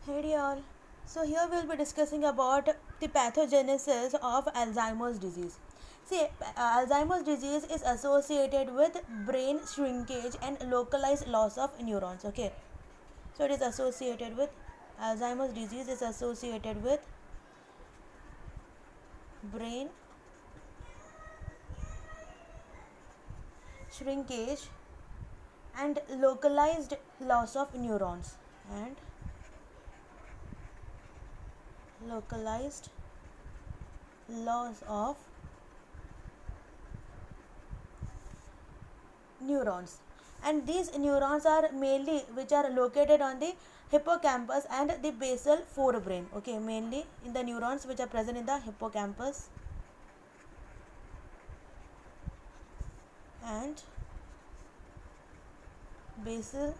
Hey dear. So here we'll be discussing about the pathogenesis of Alzheimer's disease. See, Alzheimer's disease is associated with brain shrinkage and localized loss of neurons. Okay, so it is associated with Alzheimer's disease is associated with brain shrinkage and localized loss of neurons and localized loss of neurons, and these neurons are mainly which are located on the hippocampus and the basal forebrain. Okay, mainly in the neurons which are present in the hippocampus and basal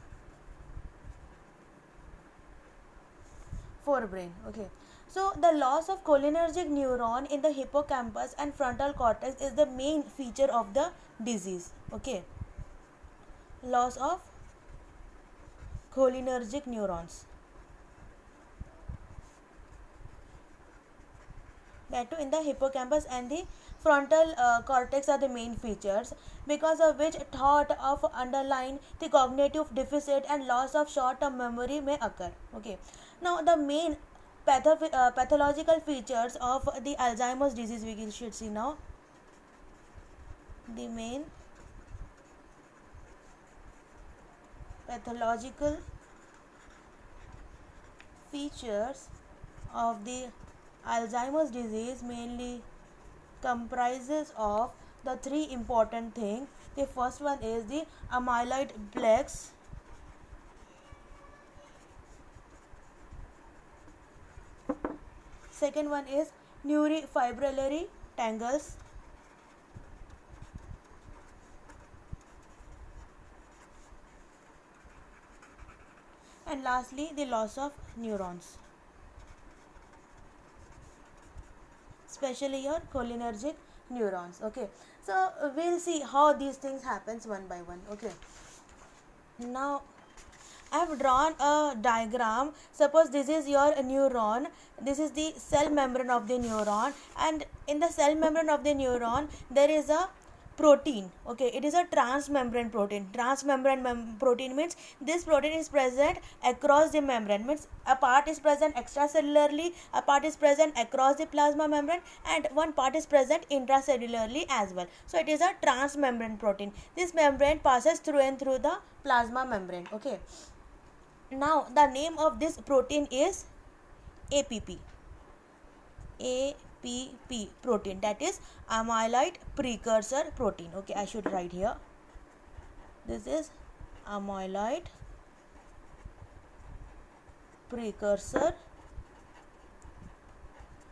forebrain. Okay, so the loss of cholinergic neuron in the hippocampus and frontal cortex is the main feature of the disease. Okay, loss of cholinergic neurons, that too in the hippocampus and the frontal cortex are the main features, because of which thought of underlying the cognitive deficit and loss of short term memory may occur. Okay, now the main pathological features of the Alzheimer's disease we should see now. The main pathological features of the Alzheimer's disease mainly comprises of the three important things. The first one is the amyloid plaques. Second one is neurofibrillary tangles. And lastly, the loss of neurons, especially your cholinergic neurons. Okay, so we'll see how these things happens one by one. Okay, now I have drawn a diagram. Suppose this is your neuron, this is the cell membrane of the neuron, and in the cell membrane of the neuron there is a protein. Okay, it is a transmembrane protein. Protein means this protein is present across the membrane, means a part is present extracellularly, a part is present across the plasma membrane, and one part is present intracellularly as well. So it is a transmembrane protein. This membrane passes through and through the plasma membrane. Okay, now the name of this protein is APP. APP protein, that is amyloid precursor protein. Okay, I should write here, this is amyloid precursor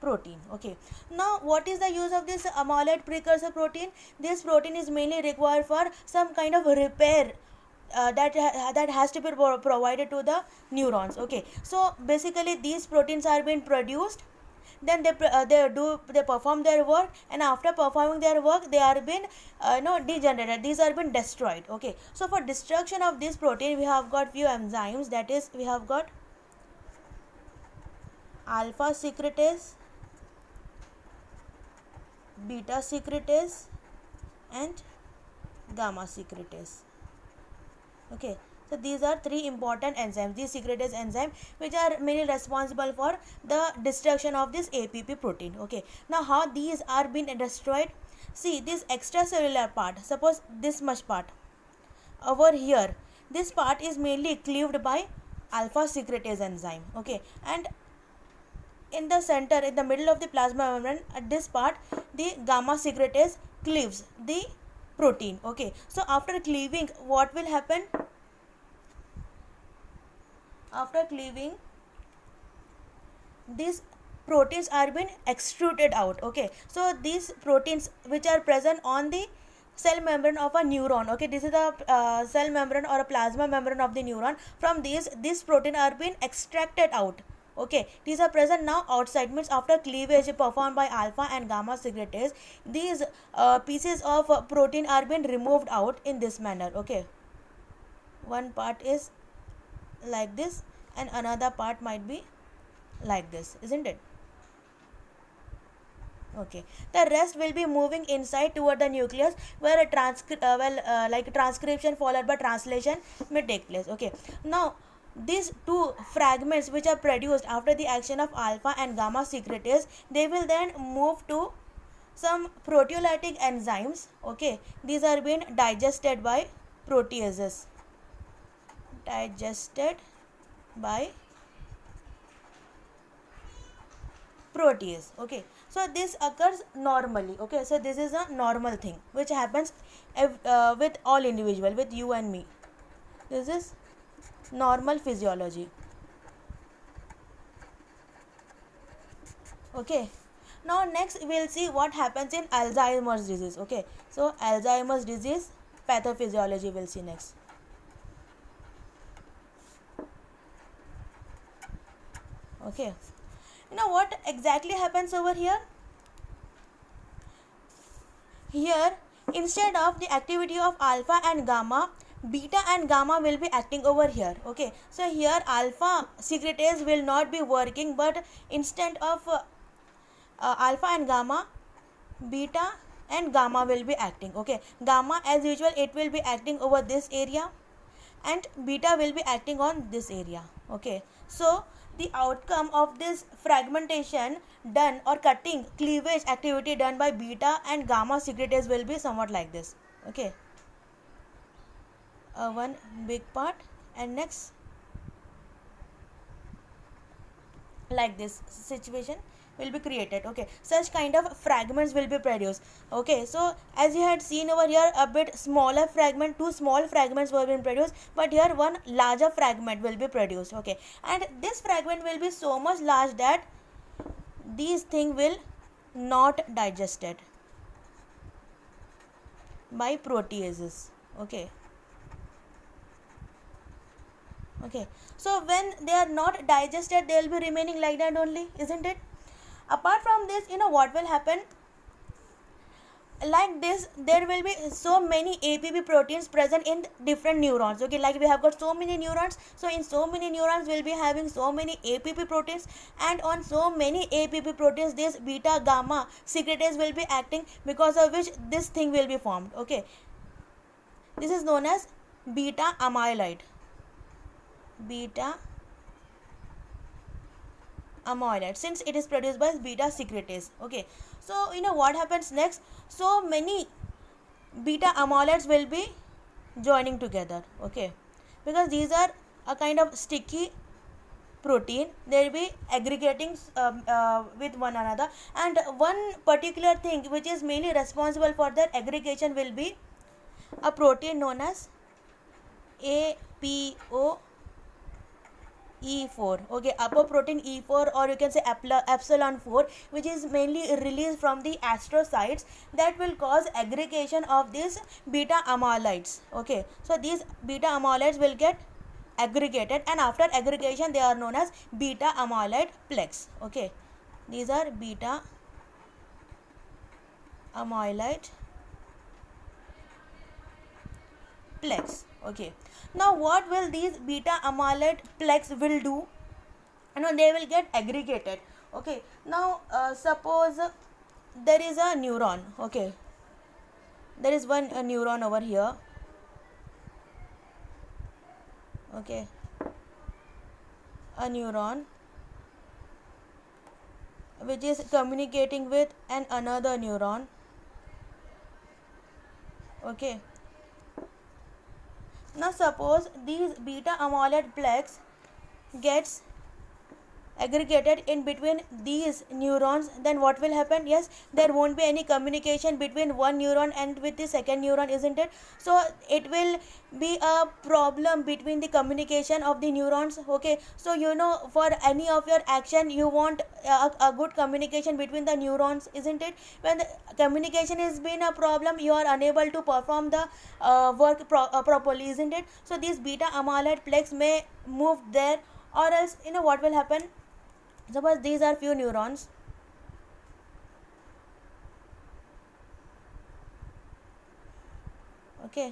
protein. Okay, now what is the use of this amyloid precursor protein? This protein is mainly required for some kind of repair that has to be provided to the neurons. Okay, so basically these proteins are being produced, then they perform their work, and after performing their work they are being degenerated, these are being destroyed. Okay, so for destruction of this protein we have got few enzymes, that is we have got alpha secretase, beta secretase and gamma secretase. Okay, so these are three important enzymes, these secretase enzyme, which are mainly responsible for the destruction of this APP protein. Okay, now how these are being destroyed? See, this extracellular part, suppose this much part over here, this part is mainly cleaved by alpha secretase enzyme. Okay, and in the center, in the middle of the plasma membrane, at this part the gamma secretase cleaves the protein. Okay, so after cleaving, what will happen? After cleaving, these proteins are being extruded out. Okay, so these proteins which are present on the cell membrane of a neuron, okay, this is the cell membrane or a plasma membrane of the neuron, from this protein are being extracted out. Okay, these are present now outside, means after cleavage performed by alpha and gamma secretase, these pieces of protein are being removed out in this manner. Okay, one part is like this and another part might be like this, isn't it? Okay, the rest will be moving inside toward the nucleus, where like transcription followed by translation may take place. Okay, now these two fragments which are produced after the action of alpha and gamma secretase, they will then move to some proteolytic enzymes. Okay, these are being digested by proteases, digested by protease. Okay, so this occurs normally. Okay, so this is a normal thing which happens with all individual, with you and me. This is normal physiology. Okay, now next we'll see what happens in Alzheimer's disease. Okay, so Alzheimer's disease pathophysiology we'll see next. Okay, you know what exactly happens over here? Here, instead of the activity of alpha and gamma, beta and gamma will be acting over here. Okay, so here alpha secretase will not be working, but instead of alpha and gamma, beta and gamma will be acting. Okay, gamma as usual it will be acting over this area, and beta will be acting on this area. Okay, so the outcome of this fragmentation done or cutting cleavage activity done by beta and gamma secretase will be somewhat like this. Okay, one big part, and next like this situation will be created. Okay, such kind of fragments will be produced. Okay, so as you had seen over here, a bit smaller fragment, two small fragments were being produced, but here one larger fragment will be produced. Okay, and this fragment will be so much large that these thing will not digested by proteases. Okay, okay, so when they are not digested, they will be remaining like that only, isn't it? Apart from this, you know what will happen? Like this, there will be so many APP proteins present in different neurons. Okay, like we have got so many neurons, so in so many neurons we'll be having so many APP proteins, and on so many APP proteins this beta gamma secretase will be acting, because of which this thing will be formed. Okay, this is known as beta amyloid. Beta amyloid, since it is produced by beta secretase. Okay, so you know what happens next? So many beta amyloids will be joining together. Okay, because these are a kind of sticky protein, they will be aggregating with one another, and one particular thing which is mainly responsible for their aggregation will be a protein known as APO E4. Okay, apoprotein E4, or you can say epsilon 4, which is mainly released from the astrocytes, that will cause aggregation of these beta amyloids. Okay, so these beta amyloids will get aggregated, and after aggregation they are known as beta amyloid plaques. Okay, these are beta amyloid plaques. Okay, now what will these beta amyloid plaques will do? You know, they will get aggregated. Okay, now suppose there is a neuron. Okay, there is one neuron over here. Okay, a neuron which is communicating with another neuron. Okay, now suppose these beta amyloid plaques gets aggregated in between these neurons, then what will happen? Yes, there won't be any communication between one neuron and with the second neuron, isn't it? So it will be a problem between the communication of the neurons. Okay, so you know, for any of your action you want a good communication between the neurons, isn't it? When the communication has been a problem, you are unable to perform the work properly, isn't it? So these beta amyloid plaques may move there, or else you know what will happen? Suppose these are few neurons. Okay,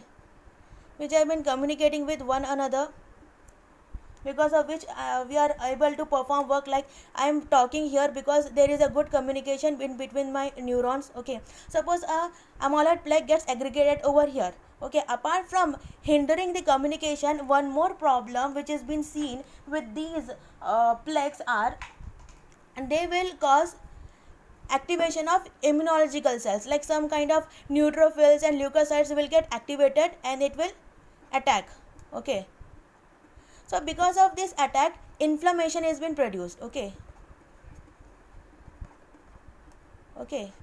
which have been communicating with one another. because of which we are able to perform work. Like I am talking here because there is a good communication in between my neurons. Okay, suppose a amyloid plaque gets aggregated over here. Okay, apart from hindering the communication, one more problem which has been seen with these plaques are, and they will cause activation of immunological cells, like some kind of neutrophils and leukocytes will get activated and it will attack. Okay, so because of this attack, inflammation has been produced. Okay,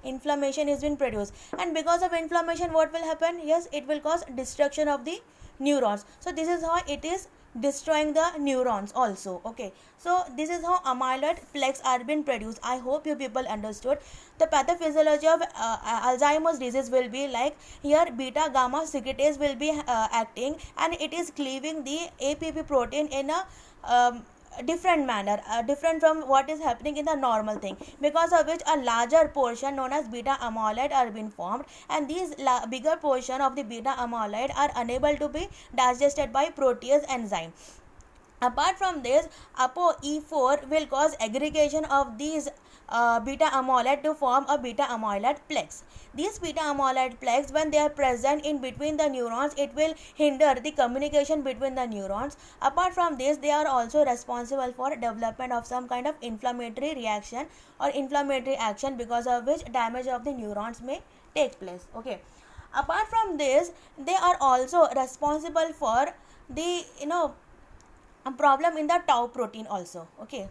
inflammation has been produced, and because of inflammation, what will happen? Yes, it will cause destruction of the neurons. So this is how it is destroying the neurons also. Okay, so this is how amyloid plaques are being produced. I hope you people understood. The pathophysiology of Alzheimer's disease will be like, here beta gamma secretase will be acting, and it is cleaving the APP protein in a different manner, different from what is happening in the normal thing, because of which a larger portion known as beta amyloid are being formed, and these bigger portion of the beta amyloid are unable to be digested by protease enzyme. Apart from this, ApoE4 will cause aggregation of these beta amyloid to form a beta amyloid plaques. These beta amyloid plaques, when they are present in between the neurons, it will hinder the communication between the neurons. Apart from this, they are also responsible for development of some kind of inflammatory reaction or inflammatory action, because of which damage of the neurons may take place. Okay, apart from this, they are also responsible for the a problem in the tau protein also. Okay,